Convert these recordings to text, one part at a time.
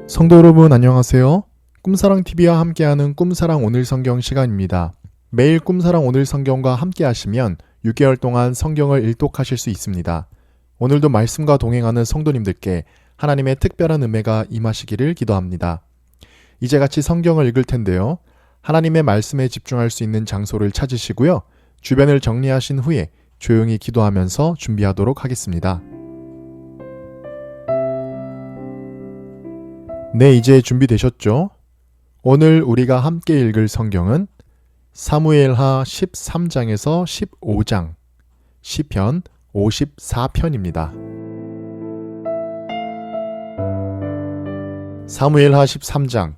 성도 여러분 안녕하세요. 꿈사랑TV와 함께하는 꿈사랑 오늘 성경 시간입니다. 매일 꿈사랑 오늘 성경과 함께 하시면 6개월 동안 성경을 일독하실 수 있습니다. 오늘도 말씀과 동행하는 성도님들께 하나님의 특별한 은혜가 임하시기를 기도합니다. 이제 같이 성경을 읽을 텐데요. 하나님의 말씀에 집중할 수 있는 장소를 찾으시고요. 주변을 정리하신 후에 조용히 기도하면서 준비하도록 하겠습니다. 네, 이제 준비되셨죠? 오늘 우리가 함께 읽을 성경은 사무엘하 13장에서 15장, 시편 54편입니다. 사무엘하 13장.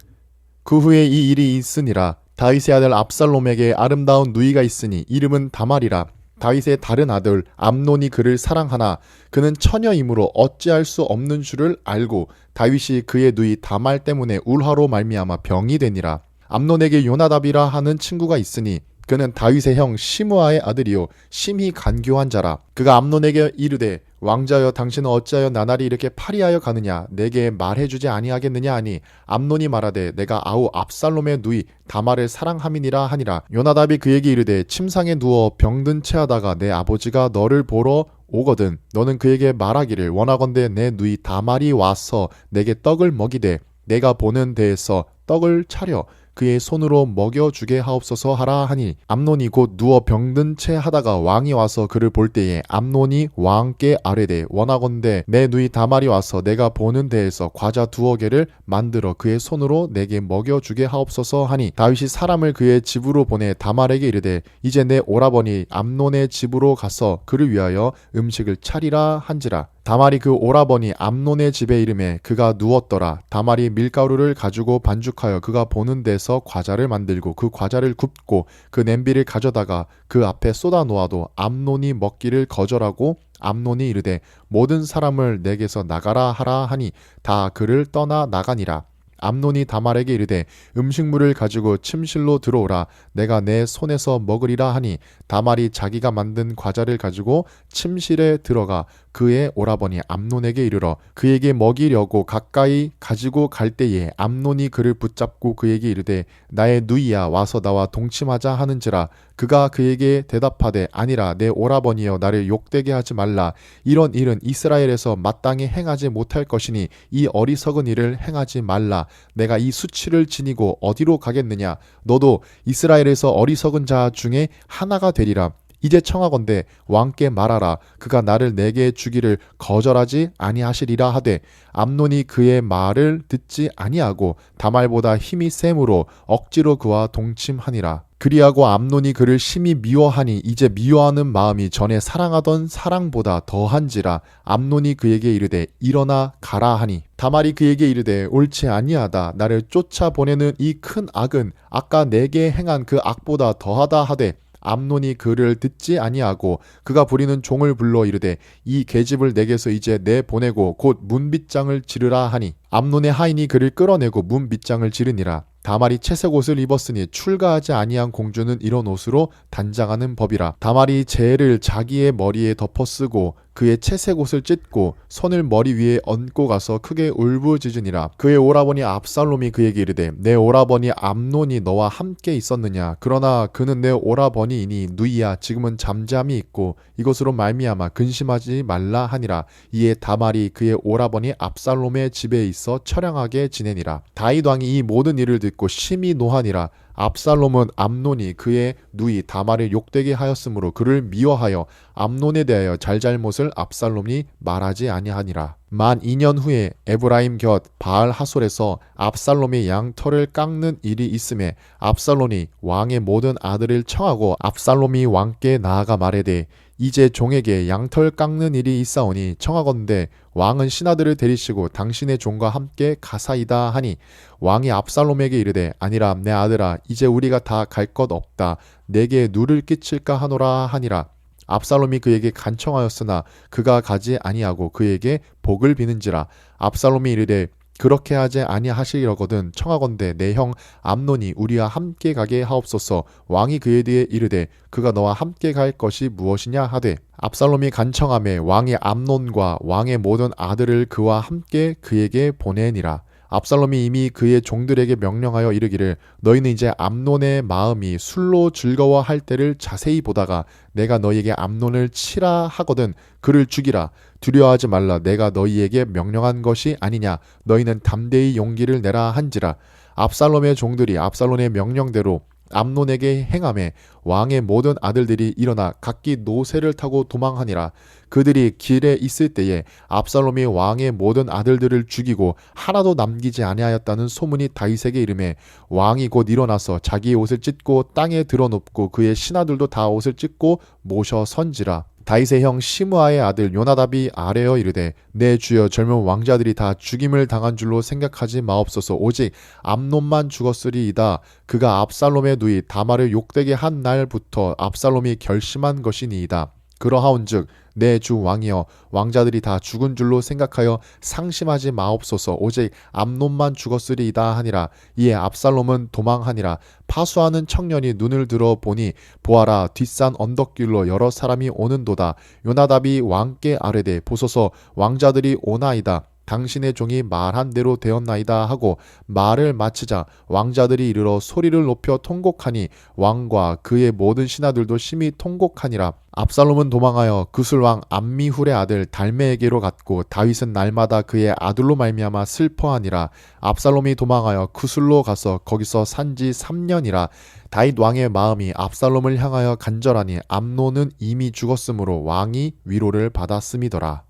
그 후에 이 일이 있으니라. 다윗의 아들 압살롬에게 아름다운 누이가 있으니 이름은 다말이라. 다윗의 다른 아들 암논이 그를 사랑하나 그는 처녀이므로 어찌할 수 없는 줄을 알고 다윗이 그의 누이 다말 때문에 울화로 말미암아 병이 되니라. 암논에게 요나답이라 하는 친구가 있으니 그는 다윗의 형 시므아의 아들이요 심히 간교한 자라. 그가 암논에게 이르되 왕자여 당신은 어찌하여 나날이 이렇게 파리하여 가느냐 내게 말해주지 아니하겠느냐 하니 암논이 말하되 내가 아우 압살롬의 누이 다말을 사랑함이니라 하니라. 요나답이 그에게 이르되 침상에 누워 병든 채하다가 내 아버지가 너를 보러 오거든 너는 그에게 말하기를 원하건대 내 누이 다말이 와서 내게 떡을 먹이되 내가 보는 데에서 떡을 차려 그의 손으로 먹여주게 하옵소서 하라 하니 암논이 곧 누워 병든 채 하다가 왕이 와서 그를 볼 때에 암논이 왕께 아뢰되 원하건대 내 누이 다말이 와서 내가 보는 데에서 과자 2개를 만들어 그의 손으로 내게 먹여주게 하옵소서 하니 다윗이 사람을 그의 집으로 보내 다말에게 이르되 이제 내 오라버니 암논의 집으로 가서 그를 위하여 음식을 차리라 한지라. 다말이 그 오라버니 암논의 집에 이름에 그가 누웠더라. 다말이 밀가루를 가지고 반죽하여 그가 보는 데서 과자를 만들고 그 과자를 굽고 그 냄비를 가져다가 그 앞에 쏟아 놓아도 암논이 먹기를 거절하고 암논이 이르되 모든 사람을 내게서 나가라 하라 하니 다 그를 떠나 나가니라. 암논이 다말에게 이르되 음식물을 가지고 침실로 들어오라 내가 내 손에서 먹으리라 하니 다말이 자기가 만든 과자를 가지고 침실에 들어가 그의 오라버니 암논에게 이르러 그에게 먹이려고 가까이 가지고 갈 때에 암논이 그를 붙잡고 그에게 이르되 나의 누이야 와서 나와 동침하자 하는지라. 그가 그에게 대답하되 아니라 내 오라버니여 나를 욕되게 하지 말라. 이런 일은 이스라엘에서 마땅히 행하지 못할 것이니 이 어리석은 일을 행하지 말라. 내가 이 수치를 지니고 어디로 가겠느냐. 너도 이스라엘에서 어리석은 자 중에 하나가 되리라. 이제 청하건대 왕께 말하라. 그가 나를 내게 주기를 거절하지 아니하시리라 하되 암논이 그의 말을 듣지 아니하고 다말보다 힘이 셈으로 억지로 그와 동침하니라. 그리하고 암논이 그를 심히 미워하니 이제 미워하는 마음이 전에 사랑하던 사랑보다 더한지라. 암논이 그에게 이르되 일어나 가라 하니 다말이 그에게 이르되 옳지 아니하다. 나를 쫓아보내는 이 큰 악은 아까 내게 행한 그 악보다 더하다 하되 암논이 그를 듣지 아니하고 그가 부리는 종을 불러 이르되 이 계집을 내게서 이제 내보내고 곧 문빗장을 지르라 하니 암논의 하인이 그를 끌어내고 문빗장을 지르니라. 다말이 채색 옷을 입었으니 출가하지 아니한 공주는 이런 옷으로 단장하는 법이라. 다말이 재를 자기의 머리에 덮어쓰고 그의 채색 옷을 찢고 손을 머리 위에 얹고 가서 크게 울부짖으니라. 그의 오라버니 압살롬이 그에게 이르되 내 오라버니 암논이 너와 함께 있었느냐. 그러나 그는 내 오라버니이니 누이야 지금은 잠잠히 있고 이것으로 말미암아 근심하지 말라 하니라. 이에 다말이 그의 오라버니 압살롬의 집에 있어 처량하게 지내니라. 다윗 왕이 이 모든 일을 듣고 심히 노하니라. 압살롬은 암논이 그의 누이 다말을 욕되게 하였으므로 그를 미워하여 암논에 대하여 잘잘못을 압살롬이 말하지 아니하니라. 만 2년 후에 에브라임 곁 바알 하솔에서 압살롬이 양털을 깎는 일이 있음에 압살롬이 왕의 모든 아들을 청하고 압살롬이 왕께 나아가 말하되 이제 종에게 양털 깎는 일이 있사오니 청하건대 왕은 신하들을 데리시고 당신의 종과 함께 가사이다 하니 왕이 압살롬에게 이르되 아니라 내 아들아 이제 우리가 다 갈 것 없다. 내게 누를 끼칠까 하노라 하니라. 압살롬이 그에게 간청하였으나 그가 가지 아니하고 그에게 복을 비는지라. 압살롬이 이르되 그렇게 하지 아니하시려거든 청하건대 내 형 암논이 우리와 함께 가게 하옵소서. 왕이 그에 대해 이르되 그가 너와 함께 갈 것이 무엇이냐 하되 압살롬이 간청하매 왕이 암논과 왕의 모든 아들을 그와 함께 그에게 보내니라. 압살롬이 이미 그의 종들에게 명령하여 이르기를 너희는 이제 암논의 마음이 술로 즐거워할 때를 자세히 보다가 내가 너희에게 암논을 치라 하거든 그를 죽이라. 두려워하지 말라. 내가 너희에게 명령한 것이 아니냐. 너희는 담대히 용기를 내라 한지라. 압살롬의 종들이 압살롬의 명령대로 암논에게 행함에 왕의 모든 아들들이 일어나 각기 노새를 타고 도망하니라. 그들이 길에 있을 때에 압살롬이 왕의 모든 아들들을 죽이고 하나도 남기지 아니하였다는 소문이 다윗에게 이르매 왕이 곧 일어나서 자기의 옷을 찢고 땅에 드러눕고 그의 신하들도 다 옷을 찢고 모셔 선지라. 다윗의 형 시므아의 아들 요나답이 아뢰어 이르되 내 주여 젊은 왕자들이 다 죽임을 당한 줄로 생각하지 마옵소서. 오직 암논만 죽었으리이다. 그가 압살롬의 누이 다말을 욕되게 한 날부터 압살롬이 결심한 것이니이다. 그러하온즉 내 주 왕이여 왕자들이 다 죽은 줄로 생각하여 상심하지 마옵소서. 오직 암논만 죽었으리이다 하니라. 이에 압살롬은 도망하니라. 파수하는 청년이 눈을 들어 보니 보아라 뒷산 언덕길로 여러 사람이 오는도다. 요나답이 왕께 아뢰되 보소서 왕자들이 오나이다. 당신의 종이 말한 대로 되었나이다 하고 말을 마치자 왕자들이 이르러 소리를 높여 통곡하니 왕과 그의 모든 신하들도 심히 통곡하니라. 압살롬은 도망하여 구술왕 암미훌의 아들 달메에게로 갔고 다윗은 날마다 그의 아들로 말미암아 슬퍼하니라. 압살롬이 도망하여 구술로 가서 거기서 산지 3년이라. 다윗 왕의 마음이 압살롬을 향하여 간절하니 암논은 이미 죽었으므로 왕이 위로를 받았음이더라.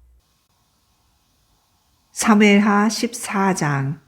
사무엘하 14장.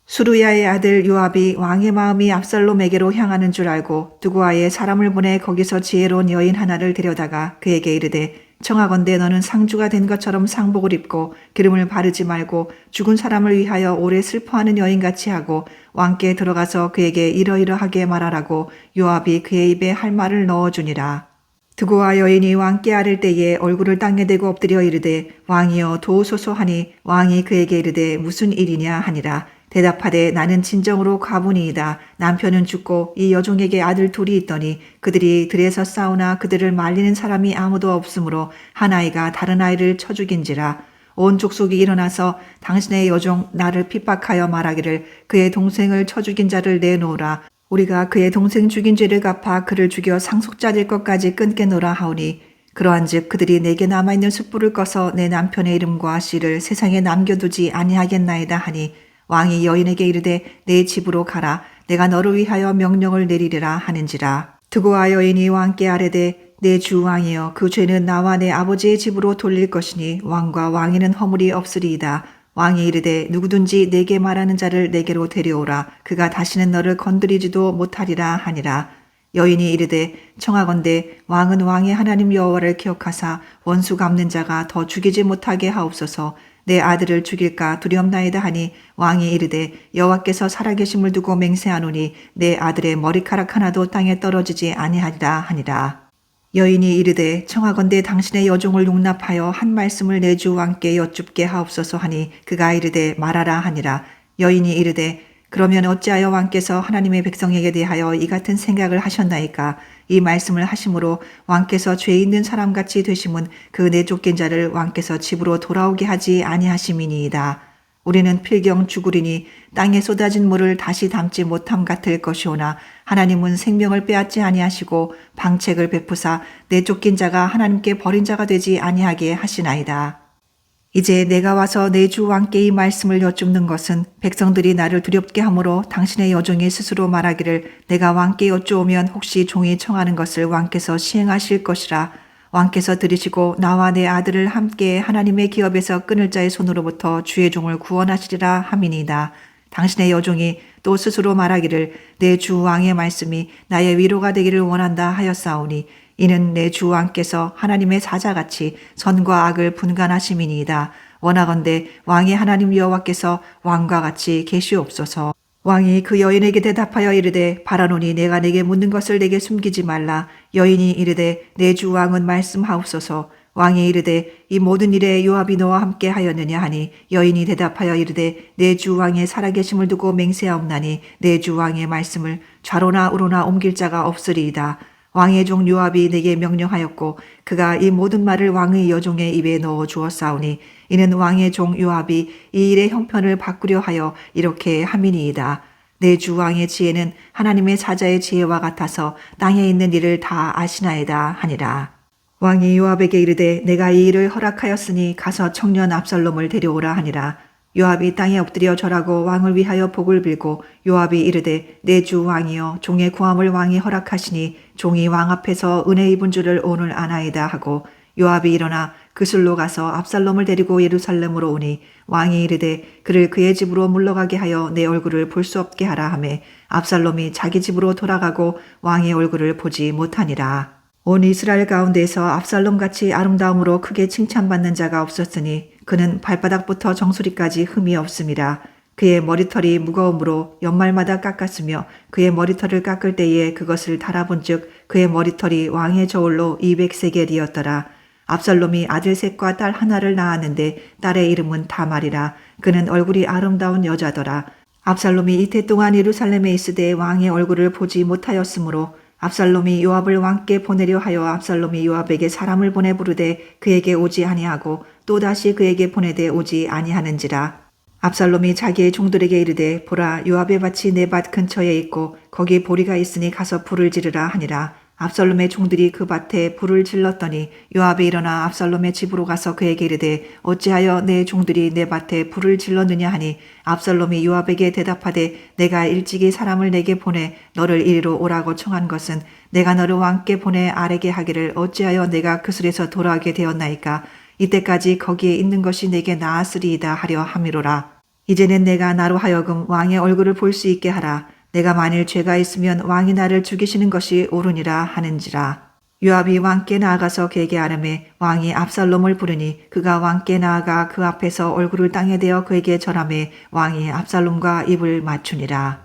수루야의 아들 요압이 왕의 마음이 압살롬에게로 향하는 줄 알고 두고아에 사람을 보내 거기서 지혜로운 여인 하나를 데려다가 그에게 이르되 청하건대 너는 상주가 된 것처럼 상복을 입고 기름을 바르지 말고 죽은 사람을 위하여 오래 슬퍼하는 여인같이 하고 왕께 들어가서 그에게 이러이러하게 말하라고 요압이 그의 입에 할 말을 넣어주니라. 두고와 여인이 왕께 아를 때에 얼굴을 땅에 대고 엎드려 이르되 왕이여 도우소서 하니 왕이 그에게 이르되 무슨 일이냐 하니라. 대답하되 나는 진정으로 과부니이다. 남편은 죽고 이 여종에게 아들 둘이 있더니 그들이 들에서 싸우나 그들을 말리는 사람이 아무도 없으므로 한 아이가 다른 아이를 쳐 죽인지라. 온 족속이 일어나서 당신의 여종 나를 핍박하여 말하기를 그의 동생을 쳐 죽인 자를 내놓으라. 우리가 그의 동생 죽인 죄를 갚아 그를 죽여 상속자 될 것까지 끊게노라 하오니 그러한즉 그들이 내게 남아있는 숯불을 꺼서 내 남편의 이름과 씨를 세상에 남겨두지 아니하겠나이다 하니 왕이 여인에게 이르되 내 집으로 가라. 내가 너를 위하여 명령을 내리리라 하는지라. 두고와 여인이 왕께 아뢰되 내 주 왕이여 그 죄는 나와 내 아버지의 집으로 돌릴 것이니 왕과 왕에는 허물이 없으리이다. 왕이 이르되 누구든지 내게 말하는 자를 내게로 데려오라. 그가 다시는 너를 건드리지도 못하리라 하니라. 여인이 이르되 청하건대 왕은 왕의 하나님 여호와를 기억하사 원수 갚는 자가 더 죽이지 못하게 하옵소서. 내 아들을 죽일까 두렵나이다 하니 왕이 이르되 여호와께서 살아계심을 두고 맹세하노니 내 아들의 머리카락 하나도 땅에 떨어지지 아니하리라 하니라. 여인이 이르되 청하건대 당신의 여종을 용납하여 한 말씀을 내 주 왕께 여쭙게 하옵소서 하니 그가 이르되 말하라 하니라. 여인이 이르되 그러면 어찌하여 왕께서 하나님의 백성에게 대하여 이 같은 생각을 하셨나이까. 이 말씀을 하심으로 왕께서 죄 있는 사람같이 되심은 그 내쫓긴 자를 왕께서 집으로 돌아오게 하지 아니하심이니이다. 우리는 필경 죽으리니 땅에 쏟아진 물을 다시 담지 못함 같을 것이오나 하나님은 생명을 빼앗지 아니하시고 방책을 베푸사 내쫓긴 자가 하나님께 버린 자가 되지 아니하게 하시나이다. 이제 내가 와서 내 주 왕께 이 말씀을 여쭙는 것은 백성들이 나를 두렵게 하므로 당신의 여종이 스스로 말하기를 내가 왕께 여쭈오면 혹시 종이 청하는 것을 왕께서 시행하실 것이라. 왕께서 들으시고 나와 내 아들을 함께 하나님의 기업에서 끊을 자의 손으로부터 주의 종을 구원하시리라 함이니이다. 당신의 여종이 또 스스로 말하기를 내 주 왕의 말씀이 나의 위로가 되기를 원한다 하였사오니 이는 내 주 왕께서 하나님의 사자같이 선과 악을 분간하심이니이다. 원하건대 왕의 하나님 여호와께서 왕과 같이 계시옵소서. 왕이 그 여인에게 대답하여 이르되 바라노니 내가 내게 묻는 것을 내게 숨기지 말라. 여인이 이르되 내 주 왕은 말씀하옵소서. 왕이 이르되 이 모든 일에 요압이 너와 함께 하였느냐 하니 여인이 대답하여 이르되 내 주 왕의 살아계심을 두고 맹세하옵나니 내 주 왕의 말씀을 좌로나 우로나 옮길 자가 없으리이다. 왕의 종 요압이 내게 명령하였고 그가 이 모든 말을 왕의 여종의 입에 넣어 주었사오니 이는 왕의 종 요압이 이 일의 형편을 바꾸려 하여 이렇게 함이니이다. 내 주 왕의 지혜는 하나님의 사자의 지혜와 같아서 땅에 있는 일을 다 아시나이다 하니라. 왕이 요압에게 이르되 내가 이 일을 허락하였으니 가서 청년 압살롬을 데려오라 하니라. 요압이 땅에 엎드려 절하고 왕을 위하여 복을 빌고 요압이 이르되 내 주 왕이여 종의 구함을 왕이 허락하시니 종이 왕 앞에서 은혜 입은 줄을 오늘 아나이다 하고 요압이 일어나 그슬로 가서 압살롬을 데리고 예루살렘으로 오니 왕이 이르되 그를 그의 집으로 물러가게 하여 내 얼굴을 볼 수 없게 하라 하매 압살롬이 자기 집으로 돌아가고 왕의 얼굴을 보지 못하니라. 온 이스라엘 가운데에서 압살롬같이 아름다움으로 크게 칭찬받는 자가 없었으니 그는 발바닥부터 정수리까지 흠이 없음이라. 그의 머리털이 무거움으로 연말마다 깎았으며 그의 머리털을 깎을 때에 그것을 달아본즉 그의 머리털이 왕의 저울로 200세겔이었더라. 압살롬이 아들 셋과 딸 하나를 낳았는데 딸의 이름은 다말이라. 그는 얼굴이 아름다운 여자더라. 압살롬이 이태 동안 예루살렘에 있으되 왕의 얼굴을 보지 못하였으므로 압살롬이 요압을 왕께 보내려 하여 압살롬이 요압에게 사람을 보내 부르되 그에게 오지 아니하고 또다시 그에게 보내되 오지 아니하는지라. 압살롬이 자기의 종들에게 이르되 보라 요압의 밭이 내 밭 근처에 있고 거기 보리가 있으니 가서 불을 지르라 하니라. 압살롬의 종들이 그 밭에 불을 질렀더니 요압이 일어나 압살롬의 집으로 가서 그에게 이르되 어찌하여 내 종들이 내 밭에 불을 질렀느냐 하니 압살롬이 요압에게 대답하되 내가 일찍이 사람을 내게 보내 너를 이리로 오라고 청한 것은 내가 너를 왕께 보내 아뢰게 하기를 어찌하여 내가 그슬에서 돌아오게 되었나이까. 이때까지 거기에 있는 것이 내게 나았으리이다 하려 함이로라. 이제는 내가 나로 하여금 왕의 얼굴을 볼 수 있게 하라. 내가 만일 죄가 있으면 왕이 나를 죽이시는 것이 옳으니라 하는지라. 요압이 왕께 나아가서 그에게 아뢰매 왕이 압살롬을 부르니 그가 왕께 나아가 그 앞에서 얼굴을 땅에 대어 그에게 절하매 왕이 압살롬과 입을 맞추니라.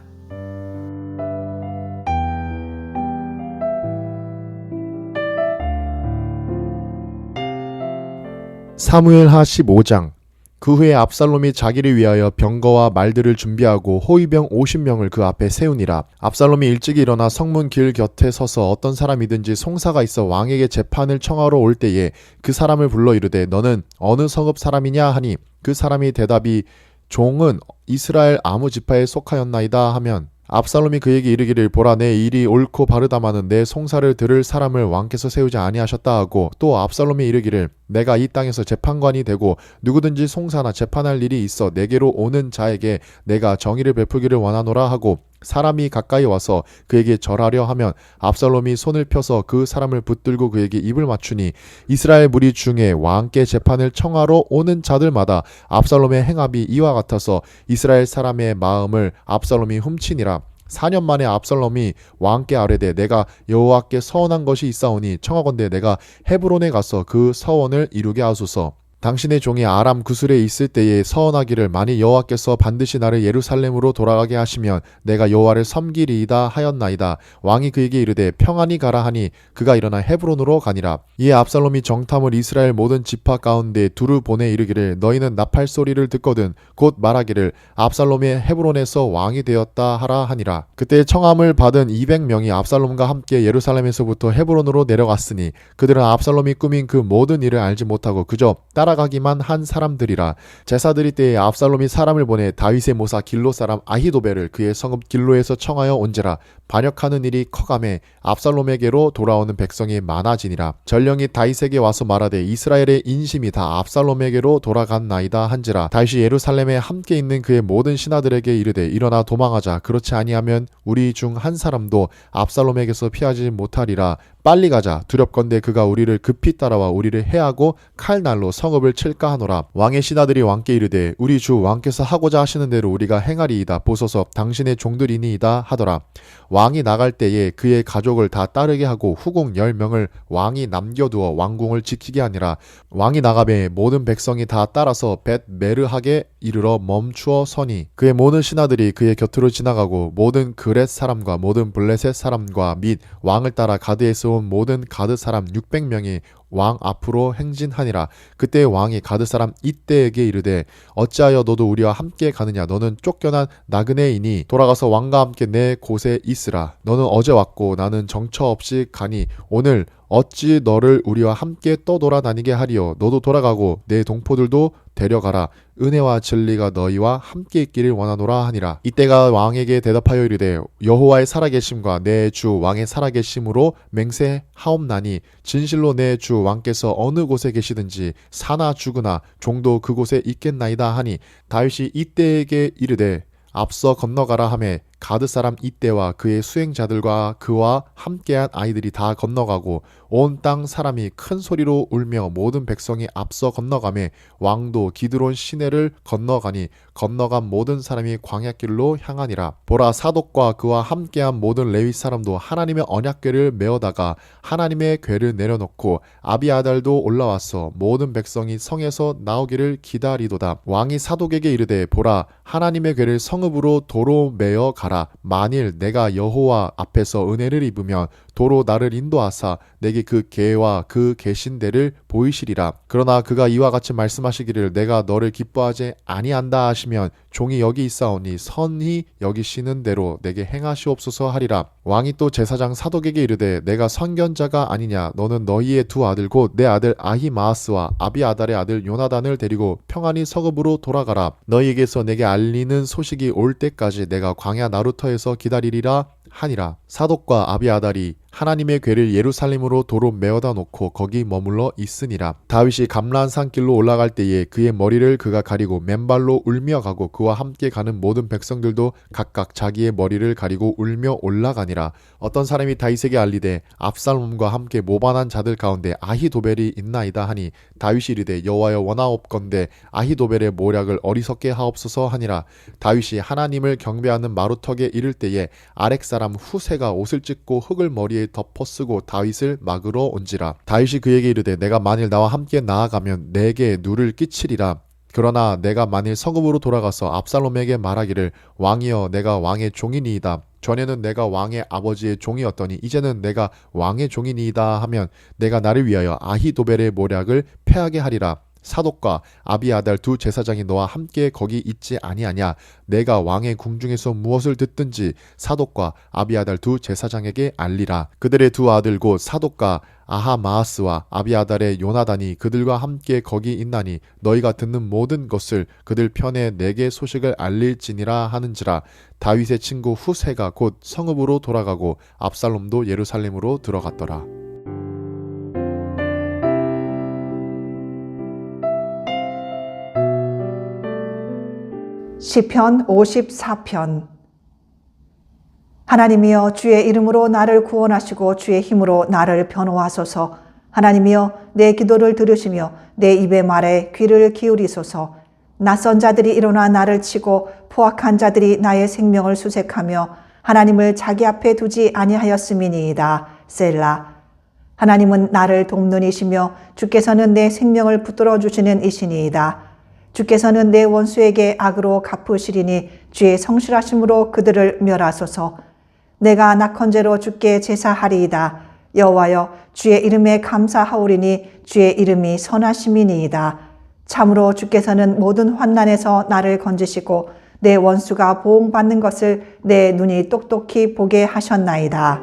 사무엘하 15장. 그 후에 압살롬이 자기를 위하여 병거와 말들을 준비하고 호위병 50명을 그 앞에 세우니라. 압살롬이 일찍 일어나 성문 길 곁에 서서 어떤 사람이든지 송사가 있어 왕에게 재판을 청하러 올 때에 그 사람을 불러 이르되 너는 어느 성읍 사람이냐 하니 그 사람이 대답이 종은 이스라엘 아무 지파에 속하였나이다 하면 압살롬이 그에게 이르기를 보라 내 일이 옳고 바르다마는 내 송사를 들을 사람을 왕께서 세우지 아니하셨다 하고 또 압살롬이 이르기를 내가 이 땅에서 재판관이 되고 누구든지 송사나 재판할 일이 있어 내게로 오는 자에게 내가 정의를 베풀기를 원하노라 하고 사람이 가까이 와서 그에게 절하려 하면 압살롬이 손을 펴서 그 사람을 붙들고 그에게 입을 맞추니 이스라엘 무리 중에 왕께 재판을 청하러 오는 자들마다 압살롬의 행합이 이와 같아서 이스라엘 사람의 마음을 압살롬이 훔치니라. 4년 만에 압살롬이 왕께 아뢰되 내가 여호와께 서원한 것이 있사오니 청하건대 내가 헤브론에 가서 그 서원을 이루게 하소서. 당신의 종이 아람 구슬에 있을 때에 서원하기를 만일 여호와께서 반드시 나를 예루살렘으로 돌아가게 하시면 내가 여호와를 섬기리이다 하였나이다. 왕이 그에게 이르되 평안히 가라 하니 그가 일어나 헤브론으로 가니라. 이에 압살롬이 정탐을 이스라엘 모든 지파 가운데 두루 보내 이르기를 너희는 나팔 소리를 듣거든 곧 말하기를 압살롬이 헤브론에서 왕이 되었다 하라 하니라. 그때 청함을 받은 200명이 압살롬과 함께 예루살렘에서부터 헤브론으로 내려갔으니 그들은 압살롬이 꾸민 그 모든 일을 알지 못하고 그저 따라가기만 한 사람들이라. 제사드릴 때에 압살롬이 사람을 보내 다윗의 모사 길로 사람 아히도벨을 그의 성읍 길로에서 청하여 온지라. 반역하는 일이 커가매 압살롬에게로 돌아오는 백성이 많아지니라. 전령이 다윗에게 와서 말하되 이스라엘의 인심이 다 압살롬에게로 돌아갔나이다 한지라. 다윗이 예루살렘에 함께 있는 그의 모든 신하들에게 이르되 일어나 도망하자. 그렇지 아니하면 우리 중 한 사람도 압살롬에게서 피하지 못하리라. 빨리 가자. 두렵건대 그가 우리를 급히 따라와 우리를 해하고 칼날로 성읍을 칠까 하노라. 왕의 신하들이 왕께 이르되 우리 주 왕께서 하고자 하시는 대로 우리가 행하리이다. 보소서 당신의 종들이니이다 하더라. 왕이 나갈 때에 그의 가족을 다 따르게 하고 후궁 10명을 왕이 남겨두어 왕궁을 지키게 하니라. 왕이 나가매 모든 백성이 다 따라서 벳 메르하게 이르러 멈추어 서니 그의 모든 신하들이 그의 곁으로 지나가고 모든 그렛 사람과 모든 블레셋 사람과 및 왕을 따라 가드에서 온 모든 가드 사람 600명이 왕 앞으로 행진하니라. 그때 왕이 가드 사람 이때에게 이르되 어찌하여 너도 우리와 함께 가느냐. 너는 쫓겨난 나그네이니 돌아가서 왕과 함께 내 곳에 있으라. 너는 어제 왔고 나는 정처 없이 가니 오늘 어찌 너를 우리와 함께 떠돌아다니게 하리요. 너도 돌아가고 내 동포들도 데려가라. 은혜와 진리가 너희와 함께 있기를 원하노라 하니라. 이때가 왕에게 대답하여 이르되 여호와의 살아계심과 내 주 왕의 살아계심으로 맹세하옵나니 진실로 내 주 왕께서 어느 곳에 계시든지 사나 죽으나 종도 그곳에 있겠나이다 하니 다윗이 이때에게 이르되 앞서 건너가라 하매 가드 사람 이때와 그의 수행자들과 그와 함께한 아이들이 다 건너가고 온 땅 사람이 큰 소리로 울며 모든 백성이 앞서 건너가매 왕도 기드론 시내를 건너가니 건너간 모든 사람이 광야길로 향하니라. 보라 사독과 그와 함께한 모든 레위 사람도 하나님의 언약궤를 메어다가 하나님의 궤를 내려놓고 아비아달도 올라와서 모든 백성이 성에서 나오기를 기다리도다. 왕이 사독에게 이르되 보라 하나님의 궤를 성읍으로 도로 메어 가라. 만일 내가 여호와 앞에서 은혜를 입으면 도로 나를 인도하사 내게 그 궤와 그 계신 데를 보이시리라. 그러나 그가 이와 같이 말씀하시기를 내가 너를 기뻐하지 아니한다 하시면 종이 여기 있사오니 선히 여기시는 대로 내게 행하시옵소서 하리라. 왕이 또 제사장 사독에게 이르되 내가 선견자가 아니냐. 너는 너희의 두 아들 곧 내 아들 아히마아스와 아비아달의 아들 요나단을 데리고 평안히 서급으로 돌아가라. 너희에게서 내게 알리는 소식이 올 때까지 내가 광야 나루터에서 기다리리라 하니라. 사독과 아비아달이 하나님의 궤를 예루살렘으로 도로 메어다 놓고 거기 머물러 있으니라. 다윗이 감람산 길로 올라갈 때에 그의 머리를 그가 가리고 맨발로 울며 가고 그와 함께 가는 모든 백성들도 각각 자기의 머리를 가리고 울며 올라가니라. 어떤 사람이 다윗에게 알리되 압살롬과 함께 모반한 자들 가운데 아히도벨이 있나이다 하니 다윗이 이르되 여호와여 원하옵건대 아히도벨의 모략을 어리석게 하옵소서 하니라. 다윗이 하나님을 경배하는 마루턱에 이를 때에 아렉 사람 후세가 옷을 찢고 흙을 머리에 덮어쓰고 다윗을 막으러 온지라. 다윗이 그에게 이르되 내가 만일 나와 함께 나아가면 내게 누를 끼치리라. 그러나 내가 만일 성읍으로 돌아가서 압살롬에게 말하기를 왕이여 내가 왕의 종이니이다. 전에는 내가 왕의 아버지의 종이었더니 이제는 내가 왕의 종이니이다 하면 내가 나를 위하여 아히도벨의 모략을 패하게 하리라. 사독과 아비아달 두 제사장이 너와 함께 거기 있지 아니하냐. 내가 왕의 궁중에서 무엇을 듣든지 사독과 아비아달 두 제사장에게 알리라. 그들의 두 아들 곧 사독과 아하마아스와 아비아달의 요나단이 그들과 함께 거기 있나니 너희가 듣는 모든 것을 그들 편에 내게 소식을 알릴지니라 하는지라. 다윗의 친구 후세가 곧 성읍으로 돌아가고 압살롬도 예루살렘으로 들어갔더라. 시편 54편. 하나님이여 주의 이름으로 나를 구원하시고 주의 힘으로 나를 변호하소서. 하나님이여 내 기도를 들으시며 내 입의 말에 귀를 기울이소서. 낯선 자들이 일어나 나를 치고 포악한 자들이 나의 생명을 수색하며 하나님을 자기 앞에 두지 아니하였음이니이다. 셀라. 하나님은 나를 돕는 이시며 주께서는 내 생명을 붙들어 주시는 이시니이다. 주께서는 내 원수에게 악으로 갚으시리니 주의 성실하심으로 그들을 멸하소서. 내가 낙헌제로 주께 제사하리이다. 여호와여 주의 이름에 감사하오리니 주의 이름이 선하심이니이다. 참으로 주께서는 모든 환난에서 나를 건지시고 내 원수가 보응받는 것을 내 눈이 똑똑히 보게 하셨나이다.